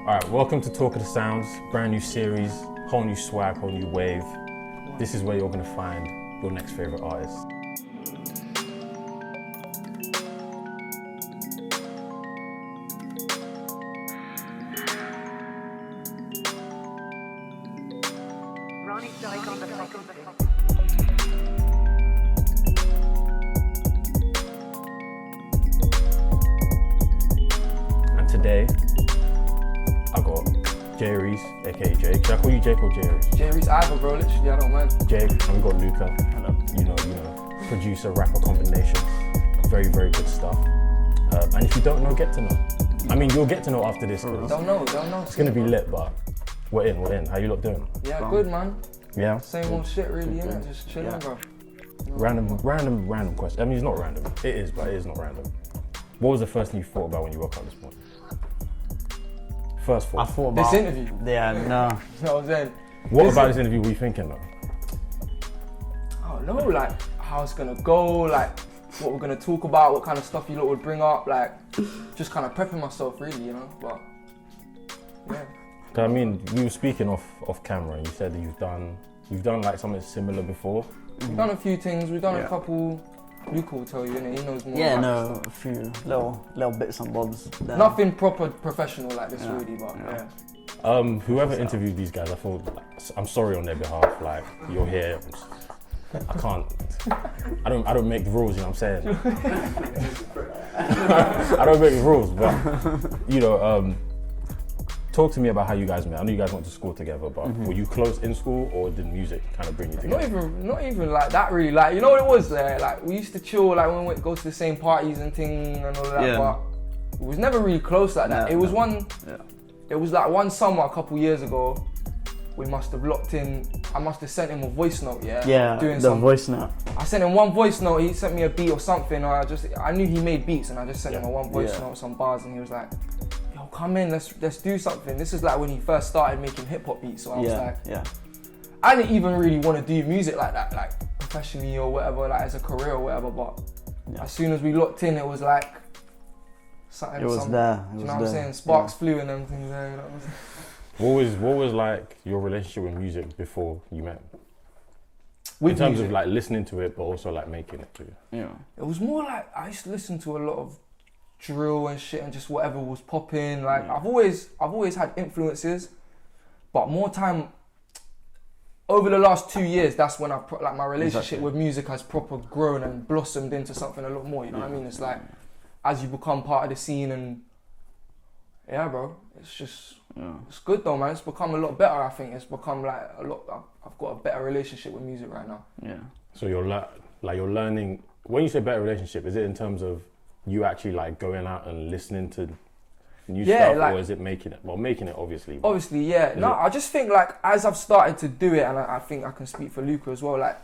Alright, welcome to Talk of the Sounds, brand new series, whole new swag, whole new wave. This is where you're gonna find your next favorite artist. And today, I got RHYS, aka Jake. Should I call you Jake or Jerry? RHYS either, bro. Literally, I don't mind. Jake, and we got LUCA. You know, producer, rapper combination. Very, very good stuff. And if you don't know, get to know. I mean, you'll get to know after this. Don't know. It's gonna be lit, but we're in. How you lot doing? Yeah, good, man. Yeah. Same old shit, really, innit? Just chilling, bro. Random question. I mean, it's not random. It is, but it is not random. What was the first thing you thought about when you woke up this morning? First thought. I thought about This interview. Yeah, no. You know what I'm saying? What about this interview were you thinking though? I don't know, like, how it's gonna go, like, what we're gonna talk about, what kind of stuff you lot would bring up, like, just kind of prepping myself, really, you know? But, yeah. I mean, we were speaking off camera, and you said that you've done like something similar before. We've done a few things, we've done a couple. LUCA will tell you, innit? He knows more. Yeah, about no, a few little bits and bobs. There. Nothing proper professional like this, really, but yeah. Whoever interviewed these guys, I thought, I'm sorry on their behalf. Like, you're here. I can't. I don't make the rules. You know what I'm saying? I don't make the rules, but you know. Talk to me about how you guys met. I know you guys went to school together, but were you close in school, or did music kind of bring you together? Not even like that, really. Like, you know what it was there? Like, we used to chill, like, when we go to the same parties and thing and all that, but it was never really close like that. It was like one summer a couple years ago, we must have locked in. I must have sent him a voice note, voice note. I sent him one voice note, he sent me a beat or something, or I knew he made beats, and I just sent him a one voice note, some bars, and he was like, yo, come in, let's do something. This is like when he first started making hip hop beats, so I was like, I didn't even really want to do music like that, like professionally or whatever, like as a career or whatever, but as soon as we locked in, it was like something. It was there. You know what I'm saying? Sparks flew and everything there. You know what I'm saying? What was like your relationship with music before you met? With in terms music? of like listening to it, but also like making it too. Yeah. It was more like I used to listen to a lot of drill and shit and just whatever was popping. Like I've always had influences, but more time over the last 2 years. That's when like my relationship with music has proper grown and blossomed into something a lot more. You know what I mean? It's like as you become part of the scene and bro, it's just it's good though, man. It's become a lot better. I think it's become like a lot. I've got a better relationship with music right now. Yeah. So you're learning. When you say better relationship, is it in terms of you actually like going out and listening to new stuff, like, or is it making it? Well, making it obviously. Obviously, yeah. No, I just think like as I've started to do it, and I think I can speak for LUCA as well. Like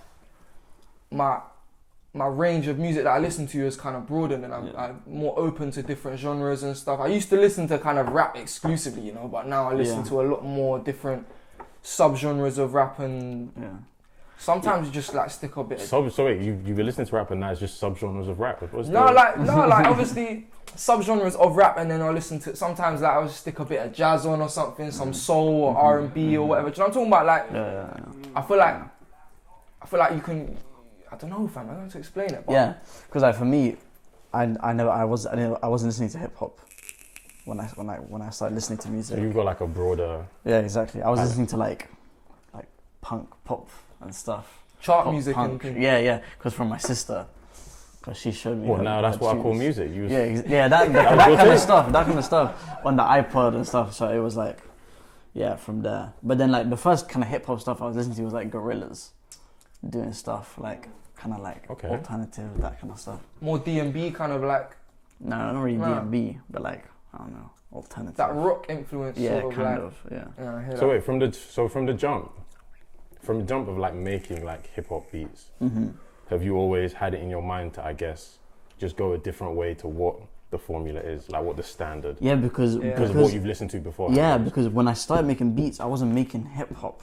my range of music that I listen to is kind of broadened, and I'm more open to different genres and stuff. I used to listen to kind of rap exclusively, you know, but now I listen to a lot more different sub-genres of rap, and sometimes you just like stick a bit. So wait, you've been listening to rap and now it's just sub-genres of rap? Like obviously sub-genres of rap, and then I'll listen to, sometimes like I'll just stick a bit of jazz on or something, some soul or R&B or whatever. Do you know what I'm talking about? Like, I feel like you can, I don't know, fam. I don't know how to explain it. But because like for me, I wasn't listening to hip hop when I started listening to music. So you've got like a broader. Yeah, exactly. I was listening to like punk, pop, and stuff. Chart pop, music punk. and Yeah. Because from my sister, because she showed me. Well, now that's what I call music. That kind of stuff. That kind of stuff on the iPod and stuff. So it was like, from there. But then like the first kind of hip hop stuff I was listening to was like Gorillaz, doing stuff like kind of like alternative, that kind of stuff. more D&B kind of like. No, not really D&B, but like I don't know, alternative. That rock influence. Yeah, sort of kind like, of. Yeah. I hear So that. wait, from the jump of like making like hip hop beats, have you always had it in your mind to, I guess, just go a different way to what the formula is, like what the standard? Yeah, because of what you've listened to before. Yeah, because when I started making beats, I wasn't making hip hop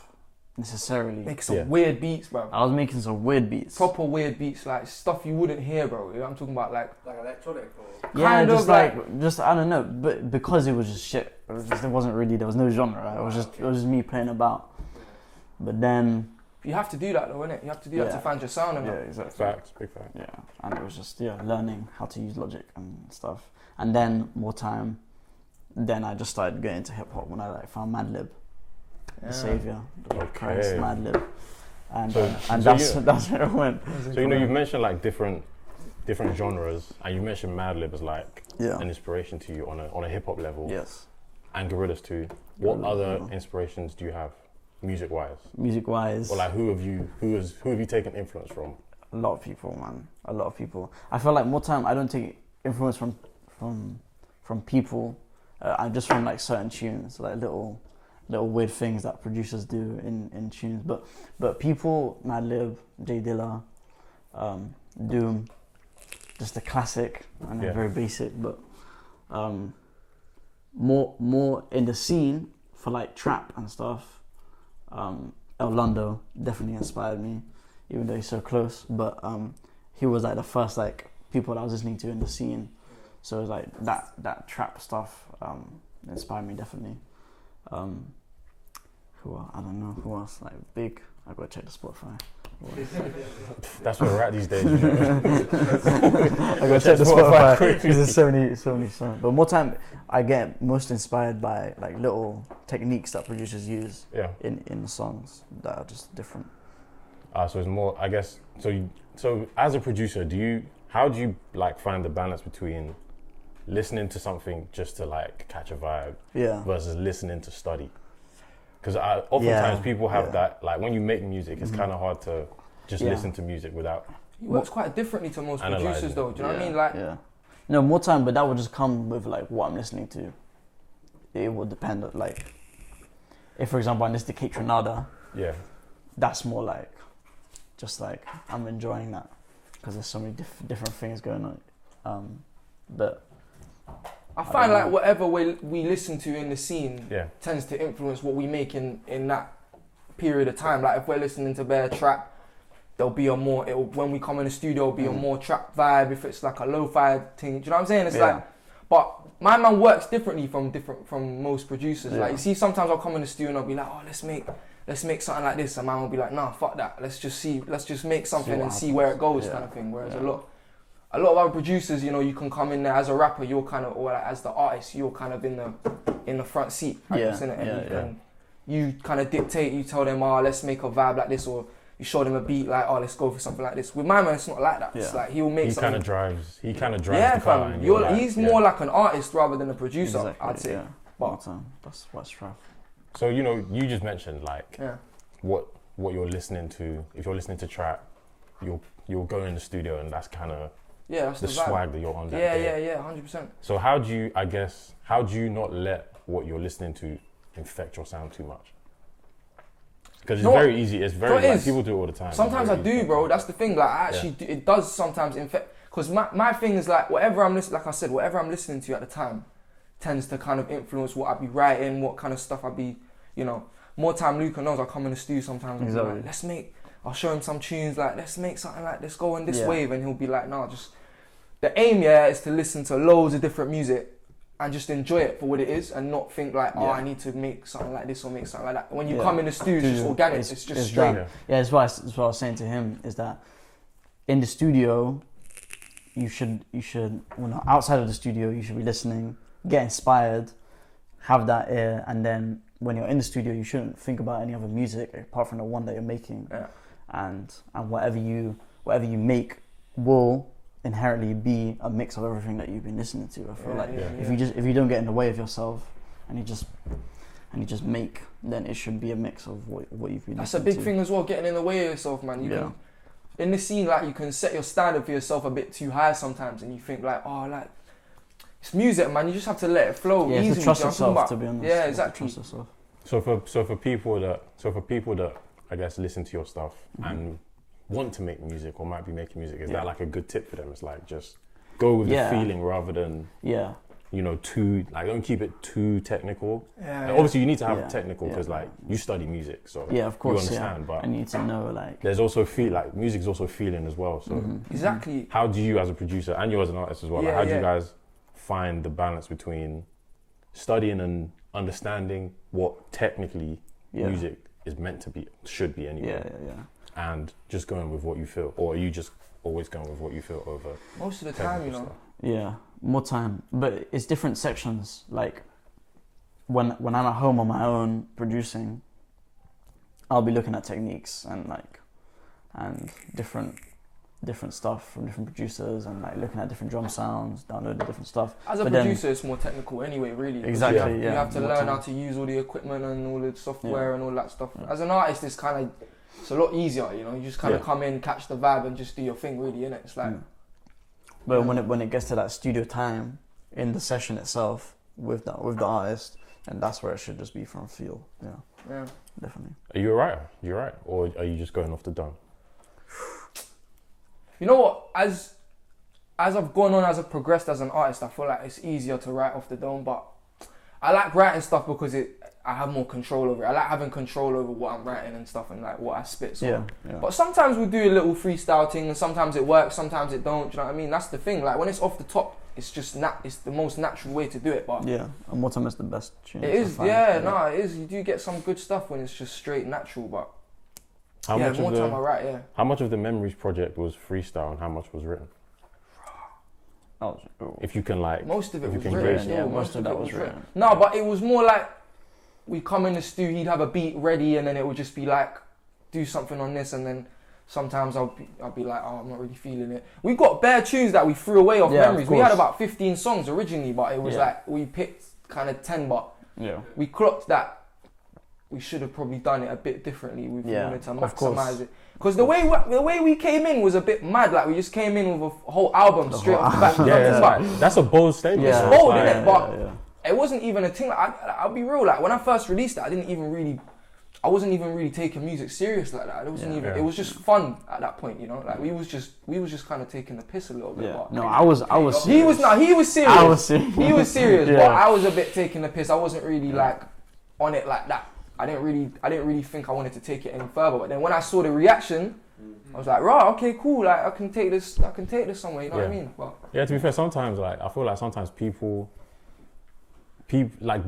necessarily. Making some weird beats, bro. I was making some weird beats. Proper weird beats, like stuff you wouldn't hear, bro. You know what I'm talking about? Like electronic or? Yeah, just I don't know, but because it was just shit. There wasn't really, there was no genre. Right? It was just me playing about. But then you have to do that though, innit? You have to do that to find your sound. And yeah, exactly. Facts, big fact. Yeah, and it was just learning how to use Logic and stuff. And then more time. Then I just started getting into hip hop when I found Madlib, the savior, Christ, Madlib, and that's where it went. So you've mentioned like different genres, and you mentioned Madlib as like an inspiration to you on a hip hop level. Yes. And Gorillaz too. What other inspirations do you have, music wise? Music wise. Or like who have you taken influence from? A lot of people, man. A lot of people. I feel like more time I don't take influence from people. I'm just from like certain tunes, like little weird things that producers do in tunes. But people, Madlib, J Dilla, Doom, just a classic and very basic. But more in the scene for like trap and stuff. El Londo definitely inspired me, even though he's so close. But he was like the first like people that I was listening to in the scene. So it was like that trap stuff inspired me definitely. I don't know who else like big. I gotta check the Spotify. That's where we're at these days. I gotta check the Spotify because there's so many songs. But more time, I get most inspired by like little techniques that producers use in the songs that are just different. So it's more, I guess. So as a producer, how do you like find the balance between listening to something just to like catch a vibe versus listening to study? Because oftentimes people have that, like when you make music, it's kind of hard to just listen to music without. It works quite differently to most producers though, do you know what I mean? Like, no, more time, but that would just come with like what I'm listening to. It would depend, like, if for example I listen to Kate Trinada, that's more like, just like, I'm enjoying that because there's so many different things going on. But I find like whatever we listen to in the scene tends to influence what we make in that period of time. Like if we're listening to bare trap, there'll be when we come in the studio, it'll be a more trap vibe. If it's like a lo-fi thing, do you know what I'm saying? It's like, but my man works differently from most producers. Like you see, sometimes I'll come in the studio and I'll be like, oh, let's make something like this, and man will be like, nah, fuck that. Let's just make something and see where it goes, kind of thing. Whereas a lot of other producers, you can come in there as a rapper, you're kind of, or like as the artist, you're kind of in the front seat, I guess, innit? And you kind of dictate, you tell them, let's make a vibe like this, or you show them a beat like, let's go for something like this. With my man, it's not like that. It's like he'll make something. He kind of drives the car. He's more like an artist rather than a producer, exactly, I'd say. But that's what's rough. So you just mentioned like what you're listening to. If you're listening to trap, you'll go in the studio and that's kind of that's the swag that you're on that day. Yeah, 100%. So how do you not let what you're listening to infect your sound too much? Because it's very easy. It's very like, people do it all the time. Sometimes I do, bro. That's the thing. Like I actually do, it does sometimes infect. Because my thing is like whatever I'm listening to at the time tends to kind of influence what I be writing, what kind of stuff I be, More time LUCA knows I come in the studio sometimes and be like, I'll show him some tunes like, let's make something like, let's go on this wave, and he'll be like, no, just. The aim, is to listen to loads of different music and just enjoy it for what it is and not think like, I need to make something like this or make something like that. When you come in the studio, it's just organic, it's just straight. That's what I was saying to him, is that in the studio, you should outside of the studio, you should be listening, get inspired, have that ear, and then when you're in the studio, you shouldn't think about any other music apart from the one that you're making. And whatever you make will inherently be a mix of everything that you've been listening to. I feel if you don't get in the way of yourself and you just make, then it should be a mix of what you've been listening to. That's a big thing as well, getting in the way of yourself, man. You can, in the scene, like you can set your standard for yourself a bit too high sometimes, and you think like, it's music, man. You just have to let it flow easily. To trust yourself, to be honest. Yeah, exactly. Trust yourself. So for people that I guess listen to your stuff and want to make music or might be making music, is that like a good tip for them? It's like just go with the feeling rather than you know, don't keep it too technical. Yeah, Like, obviously, you need to have Yeah, technical because yeah. like you study music, so Yeah, of course. you understand. Yeah. But I need to know like. there's also music's also feeling as well. So Exactly. how do you, as a producer and you as an artist as well, like, Yeah, how do you yeah. guys find the balance between studying and understanding what technically Yeah. music is meant to be, should be anyway, and just going with what you feel, or are you just always going with what you feel over Most of the time, you technical know. stuff? Yeah, more time, but it's different sections. Like when I'm at home on my own producing, I'll be looking at techniques and different stuff from different producers and like looking at different drum sounds, downloading different stuff. As a But then- producer, it's more technical anyway, really. Exactly, You yeah. have to More learn time. how to use all the equipment and all the software Yeah. and all that stuff. Yeah. As an artist, it's a lot easier, you know. You just kind of Yeah. come in, catch the vibe, and just do your thing, really, innit? It's like, But Yeah. when it gets to that studio time in the session itself with the artist, and that's where it should just be from feel. Yeah, yeah. definitely. Are you a writer? You right, or are you just going off the dome? You know what? As I've gone on, as I've progressed as an artist, I feel like it's easier to write off the dome. But I like writing stuff because I have more control over it. I like having control over what I'm writing and stuff and like what I spit. So. Yeah. But sometimes we'll do a little freestyle thing, and sometimes it works, sometimes it don't. Do you know what I mean? That's the thing. Like when it's off the top, it's just it's the most natural way to do it. But Yeah, and more time is the best tune. it is, it is. You do get some good stuff when it's just straight natural. But How yeah, much more of time I the write. Yeah. how much of the Memories project was freestyle and how much was written? Oh, If you can like, Most of it if you was can written. gauge it. Yeah, most of that was written. No, but it was more like we come in the studio, he'd have a beat ready, and then it would just be like, do something on this, and then sometimes I'll be like, oh, I'm not really feeling it. We got bare tunes that we threw away off Yeah, of Memories. We had course. about 15 songs originally, but it was Yeah. like we picked kind of 10, but yeah. we clocked that we should have probably done it a bit differently. We Yeah, wanted to of course. maximize it. Because the way we came in was a bit mad. Like we just came in with a whole album straight off the bat. Yeah, Nothing but- that's a bold statement. Yeah. So It's bold, like- innit? But yeah. it wasn't even a thing. Like, I'll be real. Like when I first released it, I wasn't even really taking music serious like that. It wasn't even. Yeah. It was just fun at that point, you know. Like we was just kind of taking the piss a little bit. Yeah. But No, I was he was serious. I was serious. He was serious, Yeah. but I was a bit taking the piss. I wasn't really like on it like that. I didn't really think I wanted to take it any further. But then when I saw the reaction, I was like, right, okay, cool. Like I can take this somewhere. You know what I Yeah. mean? But Yeah, to be fair, sometimes like I feel like sometimes people like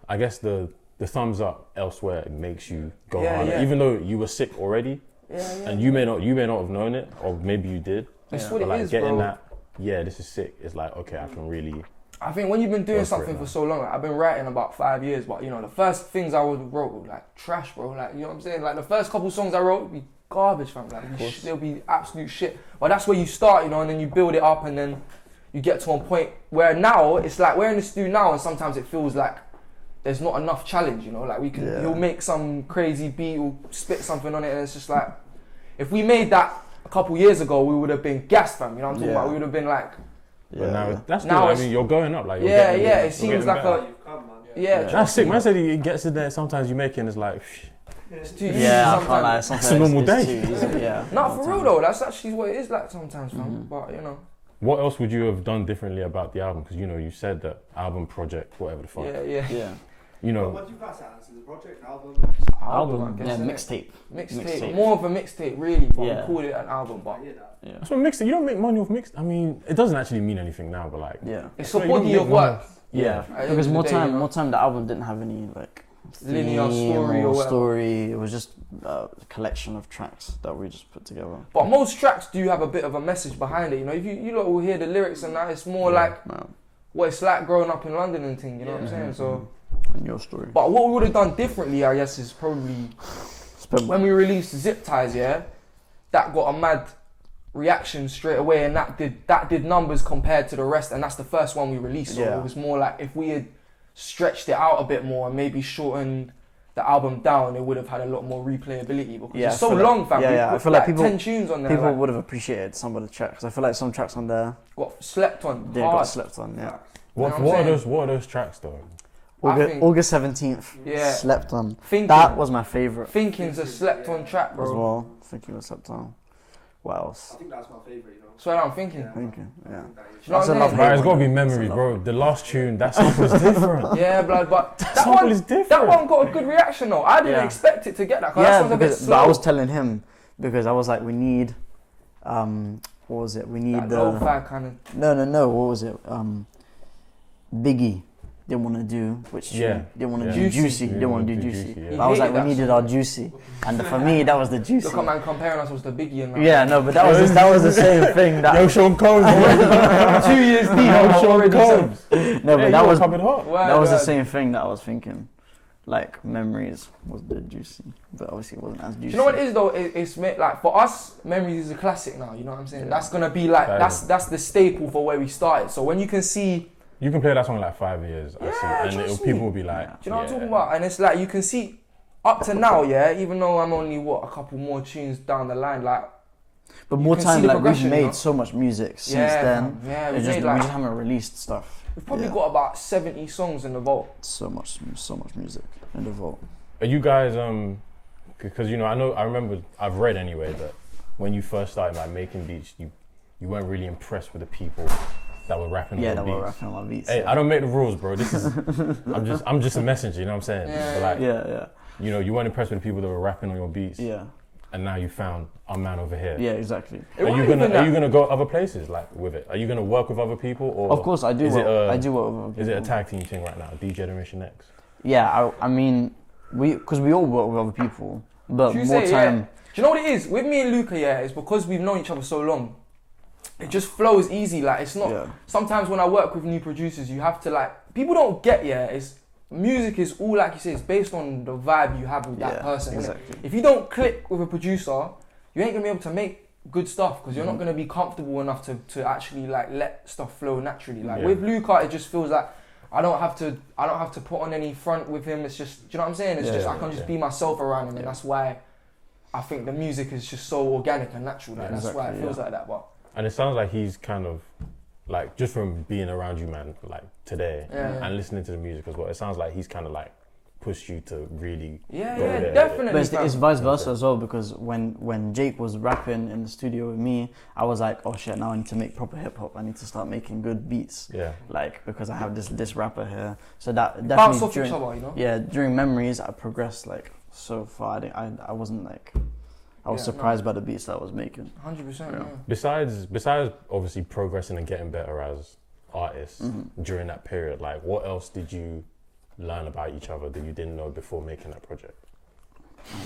I guess the thumbs up elsewhere makes you go Yeah, harder, yeah. even though you were sick already, yeah. and you may not have known it, or maybe you did. It's Yeah. what But it like is, getting bro. that, yeah, this is sick. It's like okay, I can really. I think when you've been doing Go for it, something for man. so long, like I've been writing about 5 years, but you know, the first things I wrote were like trash, bro. Like, you know what I'm saying? Like the first couple songs I wrote would be garbage, fam. Like, they'll be absolute shit. But that's where you start, you know, and then you build it up, and then you get to a point where now it's like we're in the studio now, and sometimes it feels like there's not enough challenge, you know. Like he'll make some crazy beat, we'll spit something on it, and it's just like, if we made that a couple years ago, we would have been gassed, fam. You know what I'm talking Yeah. about? We would have been like, But now that's Now good. I it's- mean, you're going up. Like you're yeah, getting, yeah. you're It seems getting like better. yeah. That's sick. Man said he gets in there. Sometimes you make it, and it's like. It's too easy Yeah, I sometimes. can't lie. Sometimes a normal it's day. too easy, yeah. Not for real though. That's actually what it is like sometimes, fam. But you know, What else would you have done differently about the album? Because you know you said that album project, whatever the fuck. yeah. Yeah. You know. What do you class that as? Is it a project, album? Album, I Album, guess, yeah, innit? mixtape. Mixtape, more of a mixtape, really. But Yeah. we called it an album, but I hear that. Yeah. That's what mixtape. You don't make money off mixtape. I mean, it doesn't actually mean anything now, but like. Yeah. it's No, a you don't body make of work. Yeah. At the end Because of the more day, time, you know? the album didn't have any like Linear theme story or whatever. story. It was just a collection of tracks that we just put together. But most tracks do have a bit of a message behind it. You know, if you lot will hear the lyrics and that, it's more Yeah. like No. what it's like growing up in London and thing. You know what I'm saying? So, And your story. but what we would have done differently, I guess, is probably when we released Zip Ties. Yeah, that got a mad reaction straight away, and that did numbers compared to the rest. And that's the first one we released. So Yeah. it was more like if we had stretched it out a bit more and maybe shortened the album down, it would have had a lot more replayability because Yeah, it's I so feel like- long, fam. yeah, We yeah, I put feel like people- 10 tunes on there. People like, would have appreciated some of the tracks. I feel like some tracks on there got slept on they hard. got slept on. Yeah. What, You know what I'm what are saying? those? What are those tracks though? I think- August 17th. Yeah. Slept on. Thinking, That was my favorite Thinking's a slept on track, as bro. well. Thinking was slept on. What I else? think that's my favourite, you know. That's what I'm thinking. Yeah. Thinking, yeah. I think that is- Do you know what I'm That's saying? enough. Bro, it's gotta be That's memories, enough. bro. The last tune, that sample is different. Yeah, blood, but that sample one, is different. that one got a good reaction though. I didn't Yeah. expect it to get that. 'Cause that Yeah, song's a bit because slow. but I was telling him because I was like, we need, what was it? We need That the lo-fi kind of. no. What was it? Biggie didn't want to do which Yeah. didn't want to Yeah. do Juicy. Juicy. Didn't want to do Juicy. yeah. But I was He like, we hated that needed our Juicy, and for me that was the Juicy. Look at man comparing us with the Biggie and that. Yeah, no, but that was the same thing. That Yo, Sean Combs. 2 years deep. Yo, I'm Sean already Combs. no, but that was coming hot. that was the same thing that I was thinking. Like Memories was the Juicy, but obviously it wasn't as juicy. Do you know what it is though? It's like for us, Memories is a classic now. You know what I'm saying? Yeah. That's gonna be like That that's the staple for where we started. So when you can see, You can play that song like 5 years, I Yeah, see, and trust me. people will be like, Yeah. do you know what I'm yeah. talking about? And it's like you can see up to now, yeah. Even though I'm only a couple more tunes down the line, like But more can see time, the like we've progression, made you know? so much music since yeah, then. fam, yeah. It's We just, made we like just haven't released stuff. we've probably yeah. got about 70 songs in the vault. So much music in the vault. Are you guys because I remember I've read anyway that when you first started like making beats, you weren't really impressed with the people that were rapping Yeah, on that the were beats. rapping on my beats. Hey, yeah. I don't make the rules, bro. This is I'm just a messenger, you know what I'm saying? Yeah, But like, Yeah, you weren't impressed with the people that were rapping on your beats, yeah, and now you found our man over here. yeah, exactly. It Are you wasn't even gonna that. go other places like with it? Are you gonna work with other people, or Of course, I do. is it I do work with other is it a people. tag team thing right now? D Generation X. Yeah, I mean, because we all work with other people, but Should we more say, time. yeah. Do you know what it is? With me and Luca, yeah, it's because we've known each other so long. It just flows easy. Like it's not. Yeah. Sometimes when I work with new producers, you have to like. People don't get it's music is all like you say. It's based on the vibe you have with that Yeah, person. innit? exactly. If you don't click with a producer, you ain't gonna be able to make good stuff because you're not gonna be comfortable enough to actually like let stuff flow naturally. Like Yeah. with Luca, it just feels like. I don't have to put on any front with him. It's just, do you know what I'm saying? It's Yeah, just yeah, I can just yeah. be myself around him, and Yeah. that's why I think the music is just so organic and natural. Like, Yeah. that's why it Exactly, feels yeah. like that. But And it sounds like he's kind of like, just from being around you, man, like today Yeah. and listening to the music as well, it sounds like he's kind of like pushed you to really yeah, go there. definitely. But it's fam. vice versa as well, because when Jake was rapping in the studio with me, I was like, oh shit, now I need to make proper hip hop. I need to start making good beats, Yeah. like because I have this rapper here. So that Bounce definitely off each other, you know. yeah, during Memories, I progressed like so far. I wasn't like, I was Yeah, surprised by the beats that I was making. 100%. Yeah. Yeah. Besides obviously progressing and getting better as artists Mm-hmm. during that period, like what else did you learn about each other that you didn't know before making that project?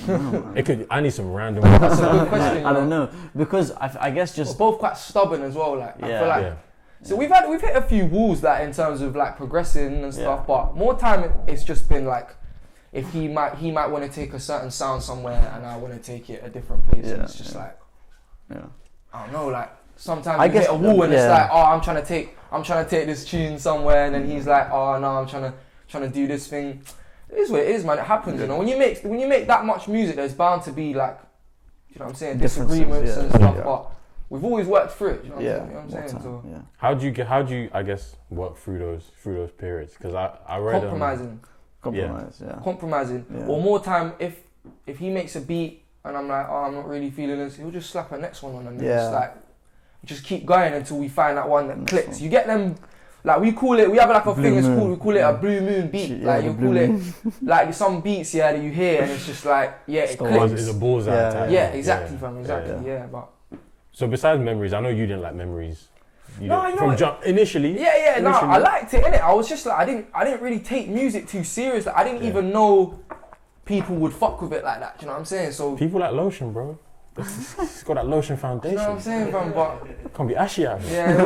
I need some random. That's a good question. I don't know, because I guess We're just both quite stubborn as well. Like I Yeah. feel like. Yeah. So we've hit a few walls that in terms of like progressing and stuff, Yeah. but more time it's just been like if he might want to take a certain sound somewhere and I want to take it a different place. And Yeah, it's just yeah. like yeah. I don't know, like sometimes I we guess, hit a wall and it's yeah. like, oh, I'm trying to take this tune somewhere, and then he's like, oh no, I'm trying to do this thing. It is what it is, man. It happens, you know. When you make that much music, there's bound to be like, you know what I'm saying, Differences, disagreements yeah. and stuff. Yeah. But we've always worked through it. You know what, Yeah, I'm saying? You know what I'm saying? So yeah. How do you I guess work through those periods? Because I read compromising, Compromising. Yeah. or more time if he makes a beat and I'm like, oh, I'm not really feeling this, he'll just slap a next one on and Yeah. just like just keep going until we find that one that Next clicks. one. You get them. Like we have like a Blue thing it's moon. called, we call it a blue moon beat. Yeah, Like the you blue call it moon. like some beats that you hear and it's just like it Still clicks. It's a bullseye Yeah, type. Yeah, exactly, fam, exactly. Yeah. Yeah, but So besides Memories, I know you didn't like Memories. No, you know from what? jump initially. yeah, no, Initially. I liked it, innit? I was just like I didn't really take music too serious. Like I didn't Yeah. even know people would fuck with it like that. Do you know what I'm saying? So People like Lotion, bro. It's got that Lotion you foundation. know what I'm saying, fam? But Can't be ashy out here. yeah,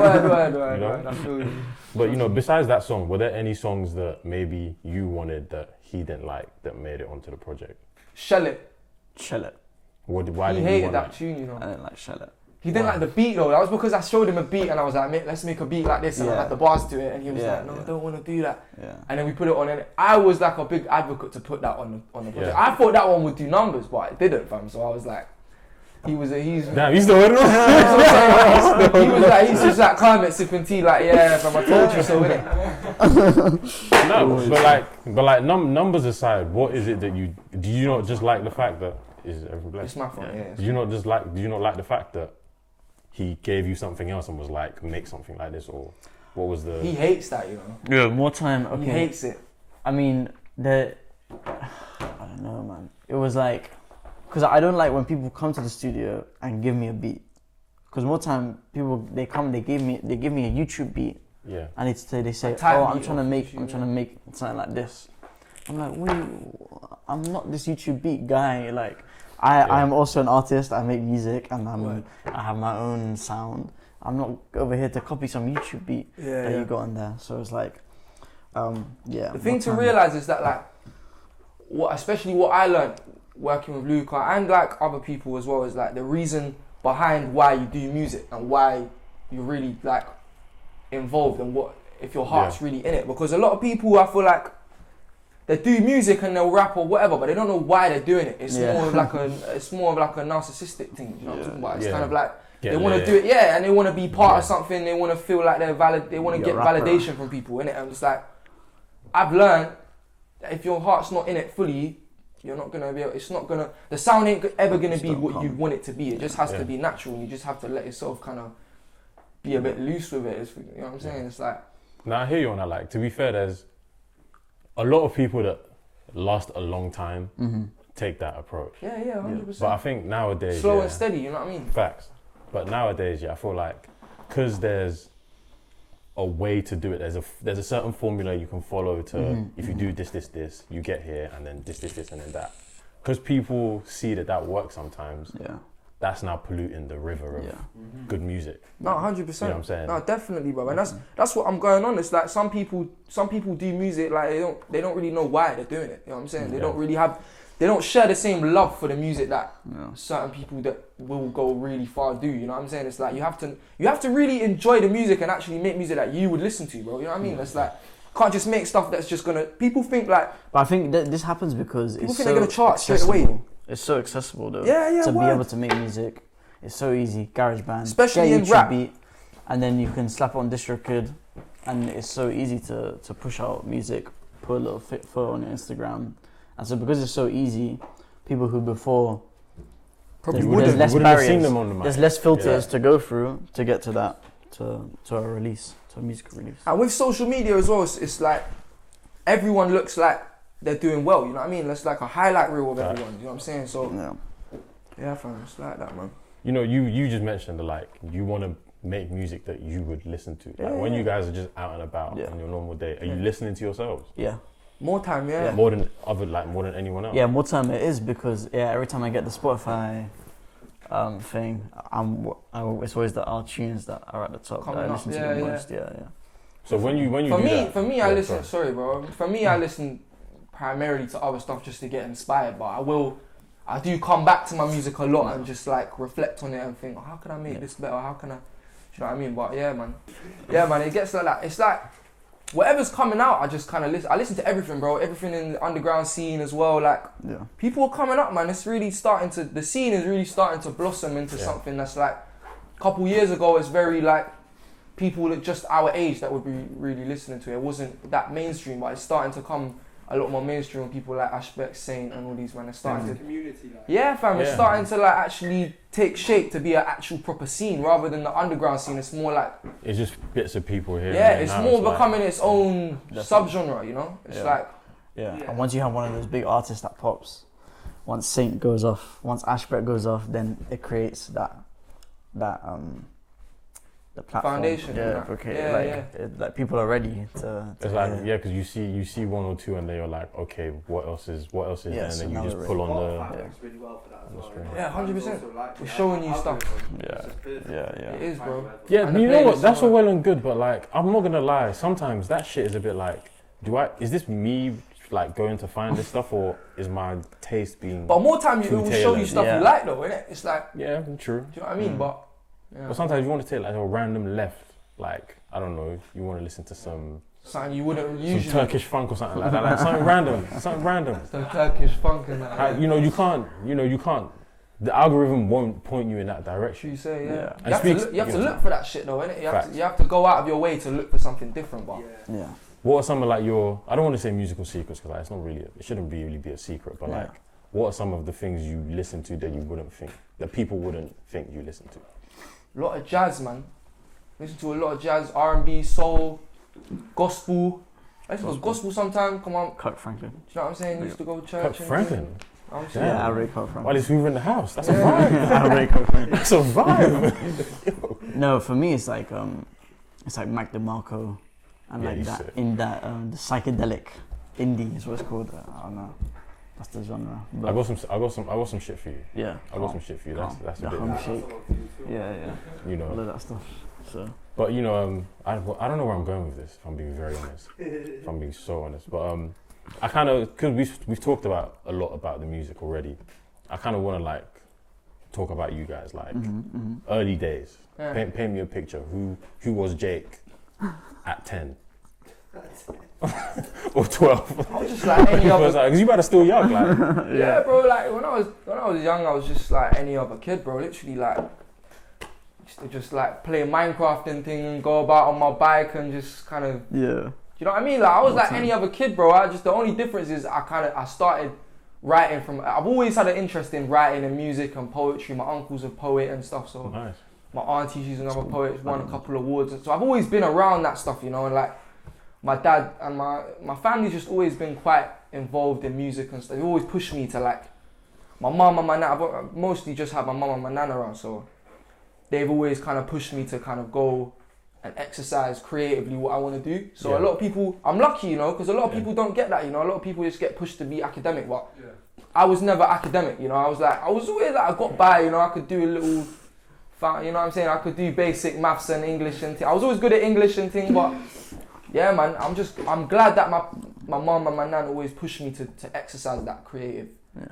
word. You know? I feel you. But besides that song, were there any songs that maybe you wanted that he didn't like that made it onto the project? Shell It. Shell It. Why He didn't you hated want that tune, you know. I didn't like Shell It. He didn't Why? like the beat though. That was because I showed him a beat and I was like, mate, let's make a beat like this, and I Yeah. had the bars to it, and he was Yeah, like, no, yeah. I don't want to do that. Yeah. And then we put it on, and I was like a big advocate to put that on the project. Yeah. I thought that one would do numbers, but it didn't, fam. So I was like, he's. Damn, you still waiting on? He was like, he's just like climate sipping tea, like, yeah, fam, I told you so, innit? No, but like numbers aside, what is it that do you not just like the fact that is everything It's blessed? my fault, yeah. Do you not like the fact that he gave you something else and was like, make something like this, or what was the? He hates that, you know. Yeah, more time. Okay. He hates it. I mean, I don't know, man. It was like, because I don't like when people come to the studio and give me a beat. Because more time, people they give me a YouTube beat. Yeah. And they say, type oh, I'm beat trying to off make YouTube, something like this. I'm like, wait, I'm not this YouTube beat guy. Like, I'm also an artist. I make music and I have my own sound. I'm not over here to copy some YouTube beat that you got on there. So it's like, The thing to realize is that like, especially what I learned working with LUCA and like other people as well is like the reason behind why you do music and why you're really like involved and what if your heart's really in it. Because a lot of people, I feel like they do music and they'll rap or whatever, but they don't know why they're doing it. It's more of like a narcissistic thing. You know what I'm talking about? It's kind of like they want to do it, and they want to be part of something. They want to feel like they're valid. They want to get validation from people, innit? And it's like I've learned that if your heart's not in it fully, you're not gonna be. It's not gonna. The sound ain't ever gonna be what you want it to be. It just has to be natural. And you just have to let yourself kind of be a bit loose with it. You know what I'm saying? It's like. Now I hear you on that. Like, to be fair, there's a lot of people that last a long time take that approach. Yeah, 100%. But I think nowadays, slow and steady. You know what I mean? Facts. But nowadays, I feel like because there's a way to do it. There's a certain formula you can follow to if you do this, you get here, and then this, and then that. Because people see that works sometimes. Yeah. That's now polluting the river of good music. No, 100%. You know what I'm saying? No, definitely, bro. And that's what I'm going on. It's like some people do music like they don't really know why they're doing it. You know what I'm saying? They don't share the same love for the music that certain people that will go really far do. You know what I'm saying? It's like you have to really enjoy the music and actually make music that you would listen to, bro. You know what I mean? It's like can't just make stuff that's just gonna. People think like. But I think that this happens because people think they're gonna chart straight away. It's so accessible though. To be able to make music, it's so easy. GarageBand, especially in YouTube rap, beat, and then you can slap on DistroKid, and it's so easy to push out music, put a little photo on your Instagram, and so because it's so easy, people who before probably there's less barriers, seen them on the mic. There's less filters to go through to get to that to a release, to a music release. And with social media as well, it's like everyone looks like they're doing well, you know what I mean? It's like a highlight reel of everyone, you know what I'm saying? So, yeah, fam, it's like that, man. You know, you just mentioned like you want to make music that you would listen to. Like when you guys are just out and about on your normal day, are you listening to yourselves? Yeah. More time, More than anyone else. Yeah, more time it is because every time I get the Spotify thing, it's always our tunes that are at the top that I listen to the most. Yeah. So when you for me, I listen. Sorry, bro. For me, I listen primarily to other stuff just to get inspired, but I do come back to my music a lot and just like reflect on it and think, how can I make this better? How can I, do you know what I mean? But yeah, man, it gets like that. It's like whatever's coming out, I just kind of listen. I listen to everything, bro. Everything in the underground scene as well. Like people are coming up, man. The scene is really starting to blossom into something that's like a couple years ago. It's very like people that just our age that would be really listening to it. It wasn't that mainstream, but it's starting to come a lot more mainstream. People like Ashbeck, Saint, and all these man. They're starting to community. Like. Yeah, fam. It's starting to like actually take shape to be an actual proper scene rather than the underground scene. It's more like it's just bits of people here. Yeah, it's more becoming its own subgenre. You know, it's like And once you have one of those big artists that pops, once Saint goes off, once Ashbeck goes off, then it creates that the platform. Foundation. Like people are ready to it's like because you see one or two and then you're like, okay, what else is there? And then you just pull on the. Really well for that as well, yeah, 100%. We're showing you stuff. Yeah. It is, bro. Yeah, you know what? That's all well and good, but like, I'm not gonna lie. Sometimes that shit is a bit like, is this me like going to find this stuff, or is my taste being? But more time, it will show you stuff you like, though, innit? It's like true. Do you know what I mean? But sometimes you want to take like a random left, like I don't know, you want to listen to something you wouldn't usually. Some Turkish funk or something like that, like something random. Some Turkish funk and that. You can't. The algorithm won't point you in that direction. You say, yeah. You have to look for that shit though, innit? You have to go out of your way to look for something different, but What are some of like your? I don't want to say musical secrets because like, it's not really. It shouldn't really be a secret, but like, what are some of the things you listen to that you wouldn't think that people wouldn't think you listen to? A lot of jazz, man. Listen to a lot of jazz, R&B, soul, gospel. I listen to gospel sometimes. Come on. Kirk Franklin. Do you know what I'm saying? Used to go to church. Kirk and Franklin. I'm saying. Yeah, I rate Kirk While Franklin. he's hoovering the house. That's a Yeah. vibe. I rate Kirk Franklin. That's a vibe. No, for me it's like Mac DeMarco and Yeah, like he's that sick. in that the psychedelic indie is what it's called. I don't know. That's the genre. But I got some shit for you. yeah. I got some shit for you. That's a the bit, home That's shake. what I'm doing, too. Yeah. you All know. of that stuff. So But you know, I don't know where I'm going with this. If I'm being very honest. If I'm being so honest. But I kind of, because we've talked about a lot about the music already. I kind of want to like talk about you guys, like early days. Yeah. Paint me a picture. Who was Jake at 10 or 12? I was just like any other. Because you better still young, like. Yeah, bro. Like when I was young, I was just like any other kid, bro. Literally, like used to just like play Minecraft and thing, and go about on my bike and just kind of. yeah. You know what I mean? Like I was All like time. any other kid, bro. The only difference is I started writing from. I've always had an interest in writing and music and poetry. My uncle's a poet and stuff, so Nice. my auntie, she's another poet. She's won a couple of awards, so I've always been around that stuff, you know. And like my dad and my family's just always been quite involved in music and stuff. They always pushed me to like my mum and my nan. I've mostly just had my mum and my nan around, so they've always kind of pushed me to kind of go and exercise creatively what I want to do. So Yeah. a lot of people, I'm lucky, you know, because a lot of Yeah. people don't get that, you know. A lot of people just get pushed to be academic, but Yeah. I was never academic, you know. I was always like, I got by, you know. I could do a little, you know what I'm saying? I could do basic maths and English and thing. I was always good at English and thing, but yeah, man, I'm glad that my mum and my nan always pushed me to exercise that creative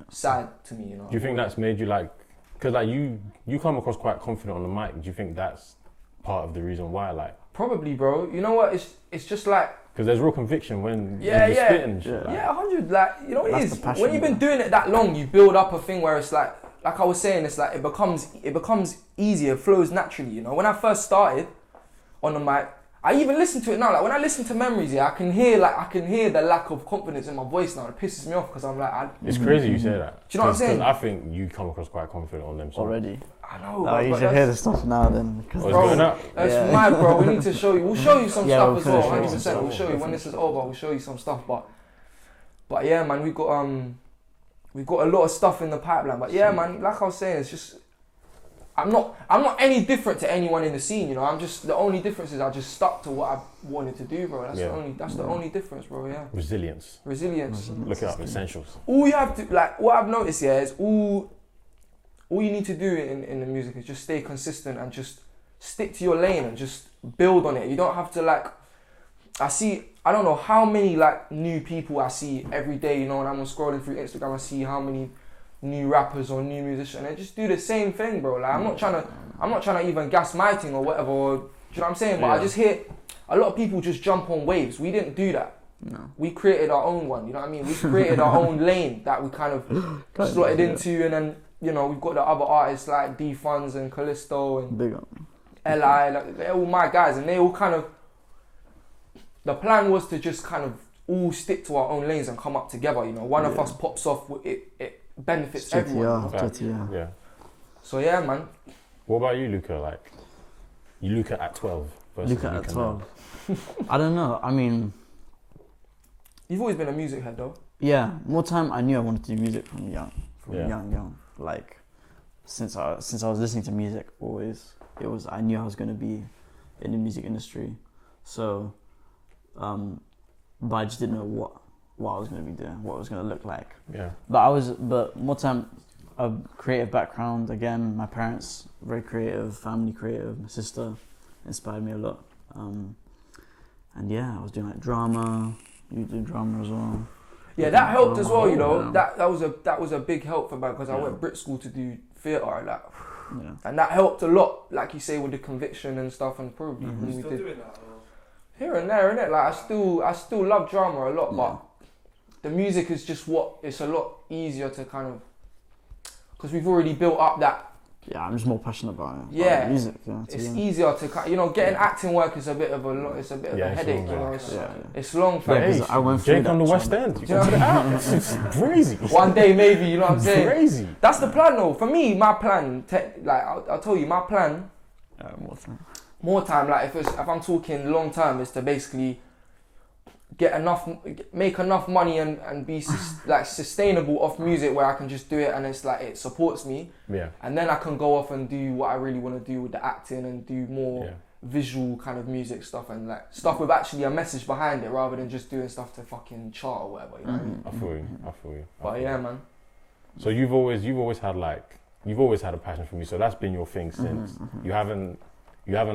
side to me, you know. Do you think that's made you like, because like you come across quite confident on the mic. Do you think that's part of the reason why, like? Probably, bro. You know what? It's just like. Because there's real conviction when Yeah, you're yeah. spitting and shit. Like. Yeah, 100. Like, you know what it That's is? the passion, When you've been yeah. doing it that long, you build up a thing where it's like I was saying, it's like it becomes easier, it flows naturally. You know, when I first started on the mic, I even listen to it now. Like when I listen to Memories, yeah, I can hear the lack of confidence in my voice now. It pisses me off because I'm like, It's crazy you say that. Do you know what I'm saying? Because I think you come across quite confident on them songs. Already. I know. Oh, but you should that's- hear the stuff now then. Cause What's Bro, going up? That's Yeah. mad, bro. We need to show you. We'll show you some Yeah, stuff we'll as well. finish it. 100%. We'll show you when this is over. We'll show you some stuff. But yeah, man, we've got a lot of stuff in the pipeline. But yeah, man, like I was saying, it's just I'm not any different to anyone in the scene. You know, I'm just the only difference is I just stuck to what I wanted to do, bro. That's the only difference, bro. Yeah, Resilience. resilience. Look it up, essentials. All you have to like, what I've noticed, yeah, is all you need to do in the music is just stay consistent and just stick to your lane and just build on it. You don't have to like. I don't know how many like new people I see every day. You know, when I'm scrolling through Instagram, I see how many new rappers or new musicians. They just do the same thing, bro. Like I'm not trying to even gas my thing or whatever. Or, do you know what I'm saying? But I just hear a lot of people just jump on waves. We didn't do that. No. We created our own one. You know what I mean? We created our own lane that we kind of slotted into, and then you know we've got the other artists like D Funds and Callisto and Big up. Li. Like, they're all my guys, and they all kind of. The plan was to just kind of all stick to our own lanes and come up together. You know, one of us pops off, it benefits everyone. You know? Fact. JTR. Yeah. So yeah, man. What about you, Luca? Like, you Luca at 12 versus Luca at now. 12. I don't know. I mean, You've always been a music head, though. yeah, more time I knew I wanted to do music from young. Yeah. Young. Like, since I was listening to music, always, I knew I was going to be in the music industry. So, but I just didn't know what I was going to be doing, what it was going to look like. Yeah. But more time, a creative background. Again, my parents, very creative, family creative. My sister inspired me a lot. And yeah, I was doing like drama. You do drama as well. Yeah, that helped as well. You know, Yeah. that was a big help for me because I went Brit school to do theatre, like, Yeah. and that helped a lot. Like you say, with the conviction and stuff, and probably when we Still did doing that? Or? here and there, innit? Like I still love drama a lot, Yeah. but the music is just it's a lot easier to kind of because we've already built up that. Yeah, I'm just more passionate about it. Yeah. About music. Yeah, It's easier to, you know, getting acting work is a bit of a it's a bit of a Yeah, it's headache, long, you know. yeah. It's long for Yeah, 'cause I went through Jake that on the so West much. End. You Do you know can put it out. It's crazy. one day maybe, you know what I'm saying. Crazy. That's the plan though. For me, my plan, like I'll tell you, my plan More time. More time, like if I'm talking long term, is to basically make enough money and be like sustainable off music where I can just do it and it's like it supports me. Yeah. And then I can go off and do what I really want to do with the acting and do more visual kind of music stuff and like stuff with actually a message behind it rather than just doing stuff to fucking chart or whatever. You know what I mean? I feel you. But yeah, man. So you've always had a passion for music. So that's been your thing since. You haven't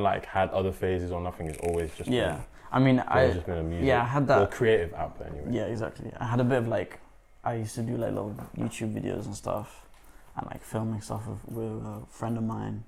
like had other phases or nothing. It's always just yeah. I mean, I just been a music. Yeah, I had that. Or creative output anyway. Yeah, exactly. I had a bit of like, I used to do like little YouTube videos and stuff, and like filming stuff with a friend of mine.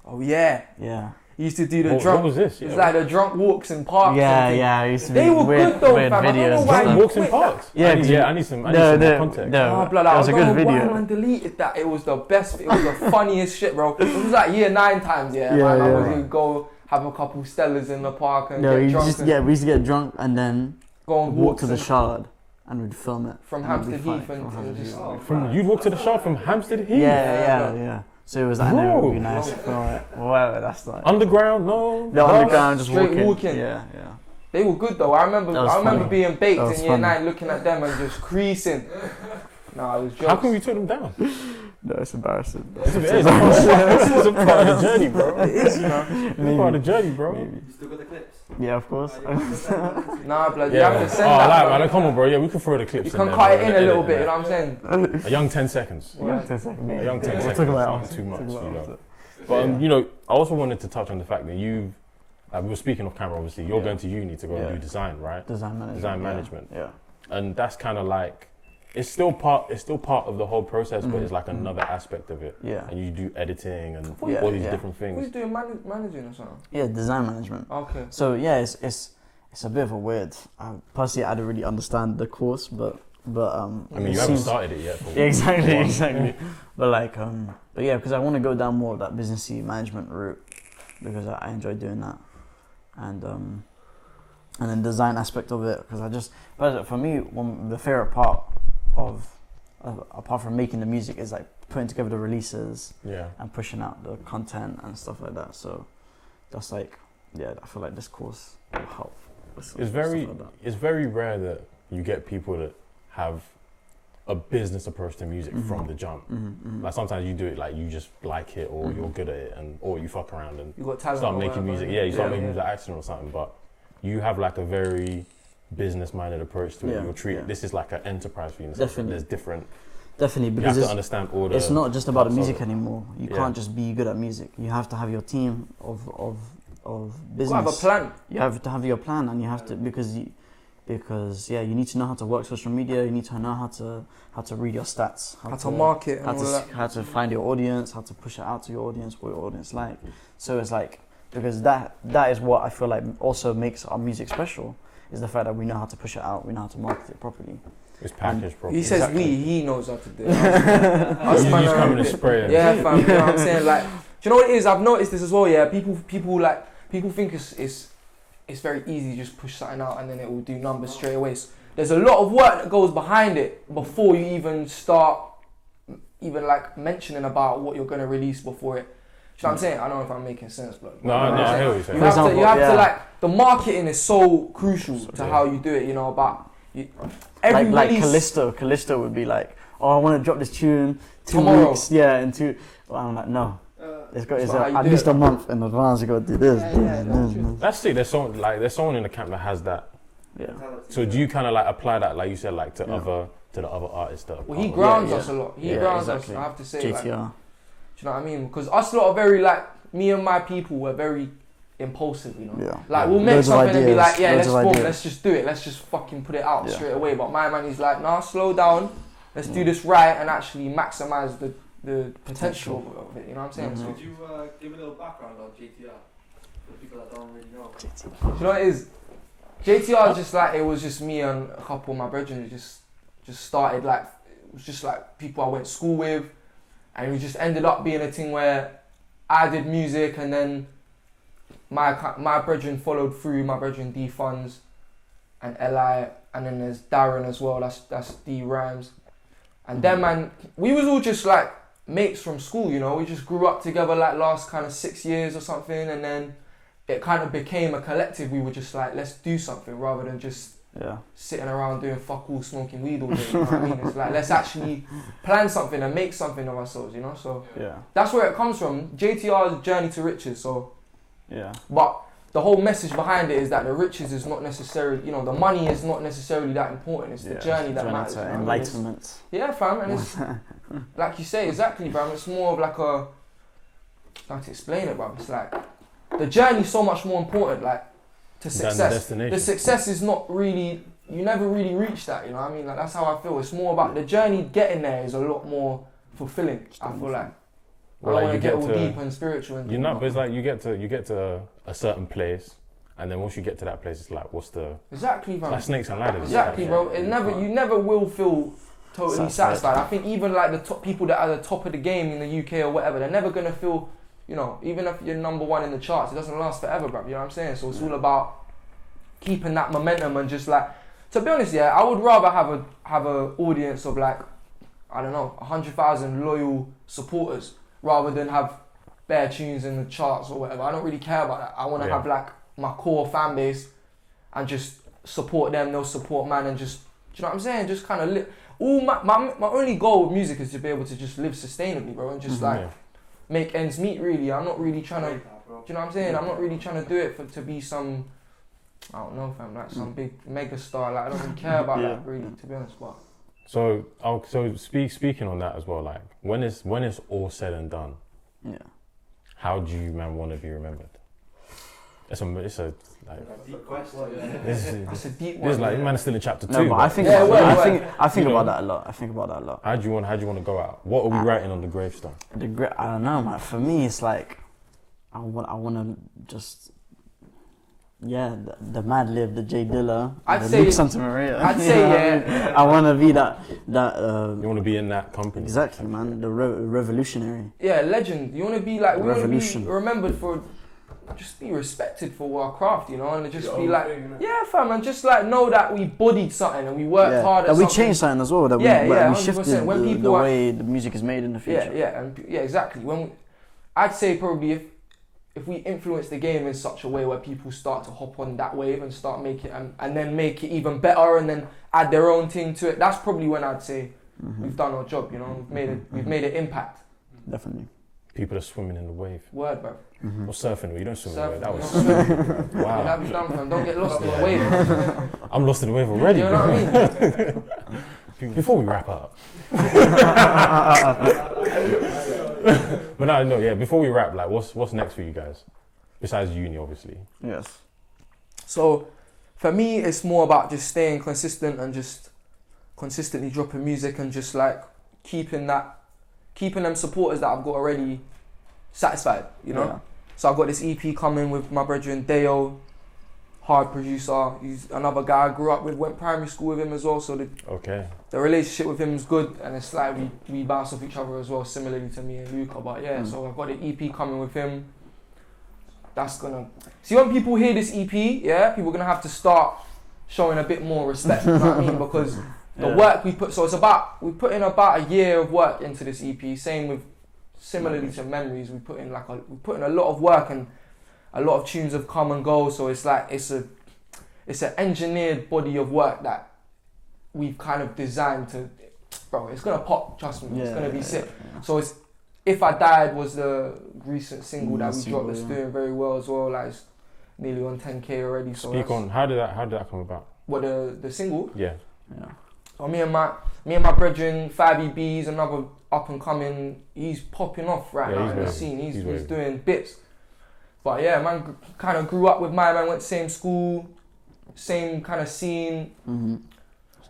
Oh yeah. Yeah. You used to do the What drunk. was this? It's like the drunk walks in parks. Yeah, yeah. I used to They do were weird, good though, weird fam. I don't know videos. why and Drunk you stuff. walks in quit parks. Yeah, I need some more context. No, Oh, blood, it was I a don't good know why video. man deleted that. It was the best. It was the funniest shit, bro. It was like year 9 times, Yeah, man. I yeah. would go have a couple Stellas in the park and No, get we drunk. just and we used to get drunk and then go and walk to the and- Shard and we'd film it from and it'd be Hampstead funny Heath and from Hampstead just Heath. You'd walk to the shop from Hampstead Heath. Yeah. So it was like, it would be Whoa. nice to film it. Whatever, that's like. Underground, no. The underground, just straight walking. walking. Yeah. They were good though. I remember That was funny. being baked That was in year funny. 9, looking at them and just creasing. Nah, it was jokes. How come you took them down? No, it's embarrassing. This is a part of the journey, bro. It is, you know. It's a part of the journey, bro. Maybe. You still got the clips? Yeah, of course. Nah, blood. You Yeah. have to send Oh, that. like, bro. man, come on, bro. Yeah, we can throw the clips You in can there, cut bro. it in a little bit. You know what I'm saying? A young 10 seconds. A young 10 We'll seconds. talk about Not it. too much, Talk about you it know. after. But you know, I also wanted to touch on the fact that we were speaking off camera. Obviously, you're going to uni to go and do design, right? Design management. Design management. Yeah. And that's kind of like it's still part of the whole process, but it's like another aspect of it. Yeah. And you do editing and Yeah, all these yeah. different What are you things. doing managing or something? Yeah, design management. Okay. So yeah, it's a bit of a weird. Personally, I don't really understand the course, but I mean, it you haven't seems- started it yet. Yeah, exactly. But like, but yeah, because I want to go down more of that businessy management route because I enjoy doing that, and then design aspect of it because but for me, the favorite part of apart from making the music is like putting together the releases Yeah. and pushing out the content and stuff like that. So that's like, yeah, I feel like this course will help. with It's stuff very like that. it's very rare that you get people that have a business approach to music from the jump. Like sometimes you do it like you just like it or you're good at it or you fuck around and You got talent. start or making whatever. music. Yeah, you start making music accident or something. But you have like a very business-minded approach to it. Yeah, You're treating yeah. this is like an enterprise for you. In the sense that Definitely. there's different. Definitely, You have because to understand all the. it's not just about the parts of music it. anymore. You Yeah. can't just be good at music. You have to have your team of You business. gotta have a plan. You have to have your plan, and you have to because you need to know how to work social media. You need to know how to read your stats, How to market and how all to that. how to find your audience, how to push it out to your audience, what your audience like. So it's like because that is what I feel like also makes our music special is the fact that we know how to push it out, we know how to market it properly. It's packaged properly. He says Exactly. he knows how to do it. Us You man just are come a in and bit- spray it. Yeah, fam. You know what I'm saying? Like, do you know what it is? I've noticed this as well. Yeah, people think it's very easy to just push something out and then it will do numbers straight away. So there's a lot of work that goes behind it before you even start like mentioning about what you're gonna release before it. Do you know what I'm saying? I don't know if I'm making sense, but No, I hear what you're saying. you have example, to, you have yeah. to like the marketing is so crucial to yeah. how you do it. You know, about every like release. Callisto would be like, oh, I want to drop this tune 2 Tomorrow. weeks, yeah, in 2. Well, I'm like, no, it's That's not how you at do least it. a month in advance. You got to do this. That's it. There's someone in the camp that has that. Yeah. So do you kind of like apply that, like you said, like to Yeah. the other artists that? Well, he are- grounds yeah. us a lot. He Yeah, grounds exactly. us. I have to say, like, do JTR. you know what I mean? Because us lot are very like me and my people were very impulsive. You know, Yeah. like we'll make Loads of something and be ideas, like, yeah, loads let's of boom, ideas. let's just do it. Let's just fucking put it out Yeah. straight away. But my man, he's like, nah, slow down. Let's do this right and actually maximize the potential of it. You know what I'm saying? Mhm. So, Could you give a little background on JTR for the people that don't really know? do you know what it is? JTR is just like it was just me and a couple of my brethren who just started like it was just like people I went to school with, and we just ended up being a thing where I did music and then my brethren followed through. My brethren D Funds and Li, and then there's Darren as well. That's D Rhymes, and then man, we was all just like mates from school, you know. We just grew up together like last kind of 6 years or something, and then it kind of became a collective. We were just like, let's do something rather than just sitting around doing fuck all, smoking weed all day. You know what I mean? It's like, let's actually plan something and make something of ourselves, you know. So that's where it comes from. JTR's journey to riches. So but the whole message behind it is that the riches is not necessarily, you know, the money is not necessarily that important. It's the journey that matters. You know? Enlightenment. Yeah, fam, and it's like you say, exactly, fam. It's more of like a, how to explain it, bro. It's like the journey's so much more important, like, to success. The success is not really, you never really reach that, you know what I mean? Like, that's how I feel. It's more about the journey getting there is a lot more fulfilling, I feel like. Well, I want to get all deep and spiritual. And but it's like you get to a certain place, and then once you get to that place, it's like, what's the... Exactly, bro. Like snakes and ladders. Exactly, bro. You never will feel totally satisfied. I think even like the top people that are the top of the game in the UK or whatever, they're never going to feel, you know, even if you're number one in the charts, it doesn't last forever, bro. You know what I'm saying? So it's all about keeping that momentum and just like, to be honest, I would rather have a audience of like, I don't know, 100,000 loyal supporters rather than have bare tunes in the charts or whatever. I don't really care about that. I want to have like my core fan base and just support them. They'll support man and just, do you know what I'm saying? Just kind of live. All my only goal with music is to be able to just live sustainably, bro, and just make ends meet. Really, I'm not really trying to. Do you know what I'm saying? I'm not really trying to do it to be some, I don't know, fam, like some big mega star. Like I don't really care about that, really, to be honest. But so speaking on that as well, like when it's all said and done, how do you want to be remembered? It's a deep question. That's a deep one. It's like man is still in chapter 2. No, but I think about that a lot. I think about that a lot. How do you want to go out? What are we writing on the gravestone? I don't know, man. For me, it's like I want to just the Mad Lib, the J Dilla, the Luke Santamaria. I'd say I want to be that. You want to be in that company. Exactly, man. The revolutionary. Yeah, legend. You want to be like we want to be Revolution. remembered for. Just be respected for our craft, you know, and just be like, fam, and just like know that we bodied something and we worked hard at that something. we changed something as well. That we shifted when the way the music is made in the future. Yeah, exactly. I'd say probably if we influence the game in such a way where people start to hop on that wave and start make it and then make it even better and then add their own thing to it. That's probably when I'd say we've done our job. You know, we've made an impact. Definitely. People are swimming in the wave. Word, bro. Or surfing. Well, you don't swim in the wave. That was surfing. wow. That'd be done, fam. Don't get lost in the wave. I'm lost in the wave already. You know what I mean? Before we wrap up. But no, before we wrap, like, what's next for you guys? Besides uni, obviously. Yes. So, for me, it's more about just staying consistent and just consistently dropping music and just like keeping them supporters that I've got already satisfied, you know? Yeah. So I've got this EP coming with my brethren, Deo, hard producer. He's another guy I grew up with, went primary school with him as well. So the relationship with him is good, and it's like we bounce off each other as well, similarly to me and LUCA. But so I've got an EP coming with him. That's gonna... See, when people hear this EP, people are gonna have to start showing a bit more respect, you know what I mean? Because the work we put... So we put in about a year of work into this EP, same with... Similarly to Memories, we put in a lot of work and a lot of tunes have come and go. So it's like it's an engineered body of work that we've kind of designed to, bro. It's gonna pop, trust me. It's gonna be sick. So it's If I Died was the recent single that we dropped. That's doing very well as well. Like it's nearly on 10K already. So how did that come about? What the single? Yeah. So me and my brethren, 5EB's another up and coming. He's popping off right now in the scene. He's doing bits. But yeah, man, kind of grew up with my man. Went to same school, same kind of scene.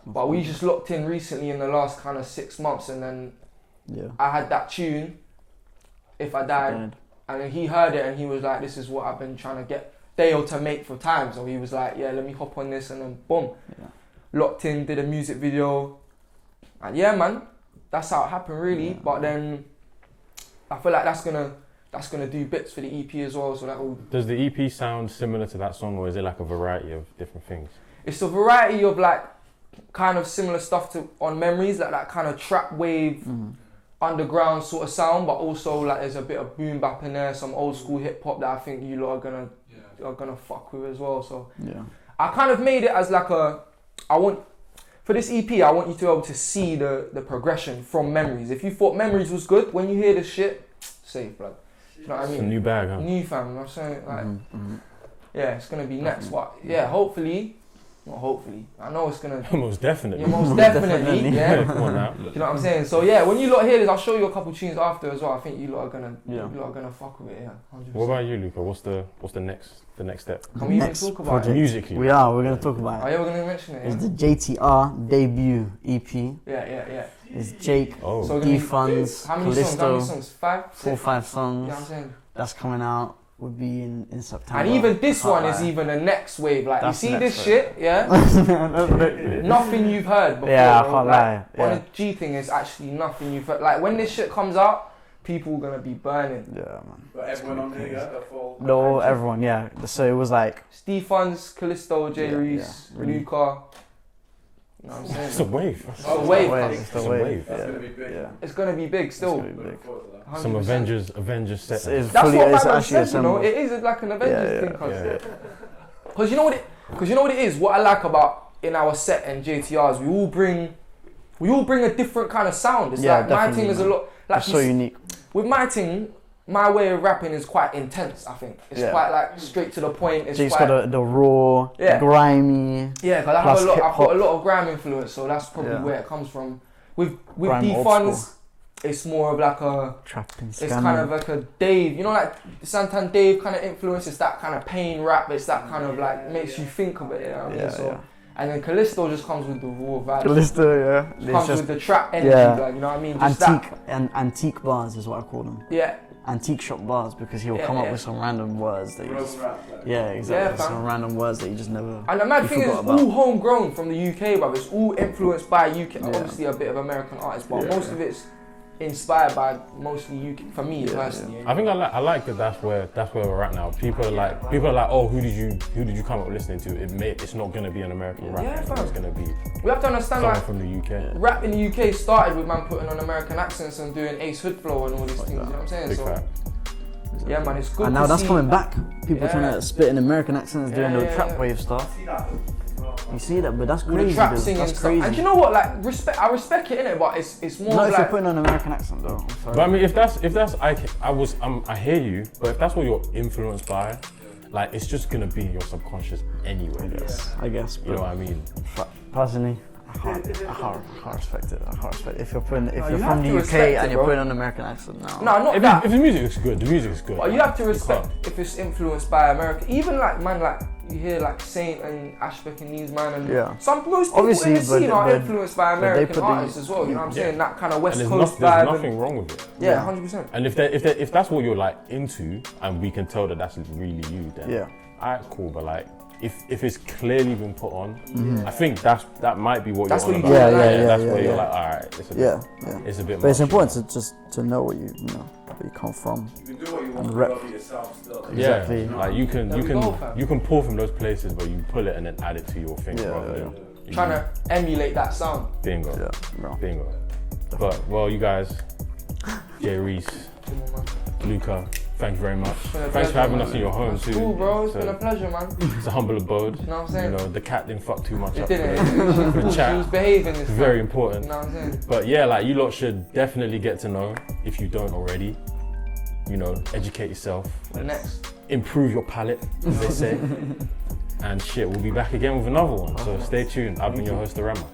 But we just locked in recently in the last kind of 6 months, and then I had that tune, If I Died, and then he heard it and he was like, "This is what I've been trying to get Dale to make for time." So he was like, "Yeah, let me hop on this," and then boom. Locked in, did a music video, and man, that's how it happened really. But then I feel like that's gonna do bits for the EP as well. So that will. Does the EP sound similar to that song, or is it like a variety of different things? It's a variety of like kind of similar stuff to on Memories, like that kind of trap wave, underground sort of sound, but also like there's a bit of boom bap in there, some old school hip hop that I think you lot are gonna fuck with as well. So Yeah. I kind of made it as like for this EP, I want you to be able to see the progression from Memories. If you thought Memories was good, when you hear this shit, safe, blood. You know what I It's a mean? new bag, huh? New fam, you know what I'm saying? Like, Mm-hmm. yeah, it's gonna be next. But yeah, hopefully, not hopefully, I know it's gonna. Most definitely. Yeah, most definitely, yeah. Come on now. You know what I'm saying? So yeah, when you lot hear this, I'll show you a couple tunes after as well. I think you lot are gonna, Yeah. you lot are gonna fuck with it, yeah. 100%. What about you, Luca? What's the next step? Can we even Next talk about project. it? Musically. We're gonna talk about Oh it. yeah, we're gonna mention it. It's Yeah, the JTR debut EP. yeah. It's Jake, Oh. So we're gonna be- D-Funds, How many songs? How Callisto, many songs? 5? 4 or 5 You know what I'm songs. saying? That's coming out. Would be in September. And even this Can't one is lie. even the next wave. Like That's you see next this wave. shit, yeah? Nothing you've heard before. Yeah, I bro. can't Like, lie. On Yeah. the G thing is actually nothing you've heard. Like when this shit comes out, people are gonna be burning. Yeah, man. But everyone on here, the full. No, everyone, yeah. So it was like, Steve Funds, Callisto, J. Yeah, Reese, yeah, really. Luca. You know what I'm saying? It's a wave. It's a wave. It's the It's a wave. wave. That's Yeah. gonna be big. Yeah. It's gonna be big still. It's gonna be big. Looking forward to that. 100%. Some Avengers set. It's That's fully, what it's my man actually said, you know. assembled. It is like an Avengers Yeah, thing, yeah. cuz. Because you know what it is. What I like about in our set and JTRs, we all bring a different kind of sound. It's Yeah, like my definitely, thing is a man. lot. Like It's so unique. with my thing, my way of rapping is quite intense. I think it's Yeah. quite like straight to the point. It's Jake's quite got the raw, Yeah. grimy. yeah. Because plus I've got hip-hop. a lot of grime influence, so that's probably Yeah. where it comes from. With Grime D old Funds, it's more of like a. Trapping, It's kind of like a Dave, you know, like Santan Dave kind of influence. It's that kind of pain rap. It's that kind of like makes you think of it. You know what I mean? Yeah, So, yeah. and then Callisto just comes with the raw vibe. Callisto, yeah. It's Comes just with the trap energy, yeah. like, you know what I mean? Just antique and antique bars is what I call them. That. Yeah, Antique shop bars because he'll Yeah, come up yeah. with some random words that you Road just rap, like. yeah exactly Yeah, some fam. random words that you just never. and the mad You thing is, forgot it's about. all homegrown from the UK, but it's all influenced by UK. Yeah. Obviously, a bit of American artists, but Yeah, most yeah. of it's inspired by mostly UK. For me Yeah, personally, I think I like that. That's where we're at now. People are like, oh, who did you come up listening to? It's not gonna be an American rap. Yeah, fam. It's gonna be we have to understand someone like. from the UK. Rap in the UK started with man putting on American accents and doing Ace Hood flow and all these things. You know what I'm saying? Big So fact. yeah, man, it's good. And now to that's see. coming back. People Yeah. trying to spit in American accents, doing Yeah, the yeah, trap yeah. wave stuff. See that? You see that, but that's All crazy. the trap dude. singing That's stuff. crazy. And you know what? Like I respect it in it, but it's more Not of if you're like putting on an American accent though. I'm sorry. But I mean, if that's I hear you, but if that's what you're influenced by, like it's just gonna be in your subconscious anyway. I guess. You know what I mean? But personally, I can't respect it. I can't respect it. If you're you from have the to UK respect it, and you're bro. putting on an American accent now. no, not If that. the music is good, the music is good. But you have to respect can't. if it's influenced by America. Even like man, like you hear like Saint and Ashbeck and these man and Yeah. most people Obviously, in the scene are but influenced by they American put the- artists as well. You know what I'm Yeah. saying? That kind of And West there's, Coast there's vibe. nothing wrong with it. Yeah, 100%. And if that's what you're like into, and we can tell that that's really you, then Yeah. alright, cool. But like, if it's clearly been put on, I think that might be what That's you're on what you about. do. Yeah, That's yeah, where you're yeah. like, alright, it's a bit, Yeah. it's a bit. But it's much, important to just to know where you come from. You can do what you want, And but rep. love it yourself still. Yeah, Exactly. like you can There we go, fam. you can pull from those places, but you pull it and then add it to your thing. Yeah, rather yeah, than you- Trying to emulate that sound. bingo, Yeah. No. bingo. But well, you guys, J. Reese, Come on, man. Luca, thank you very much. been a Thanks pleasure, for having man. us in your home That's too. cool, bro. It's So, been a pleasure, man. it's a humble abode. You know what I'm saying? You know, the cat didn't fuck too much It up. didn't. for the She chat. was behaving this It's time. very important. You know what I'm saying? But yeah, like you lot should definitely get to know, if you don't already, you know, educate yourself, The next. improve your palate, as they say. And shit, we'll be back again with another one. So stay tuned. I've been your host, Arenma.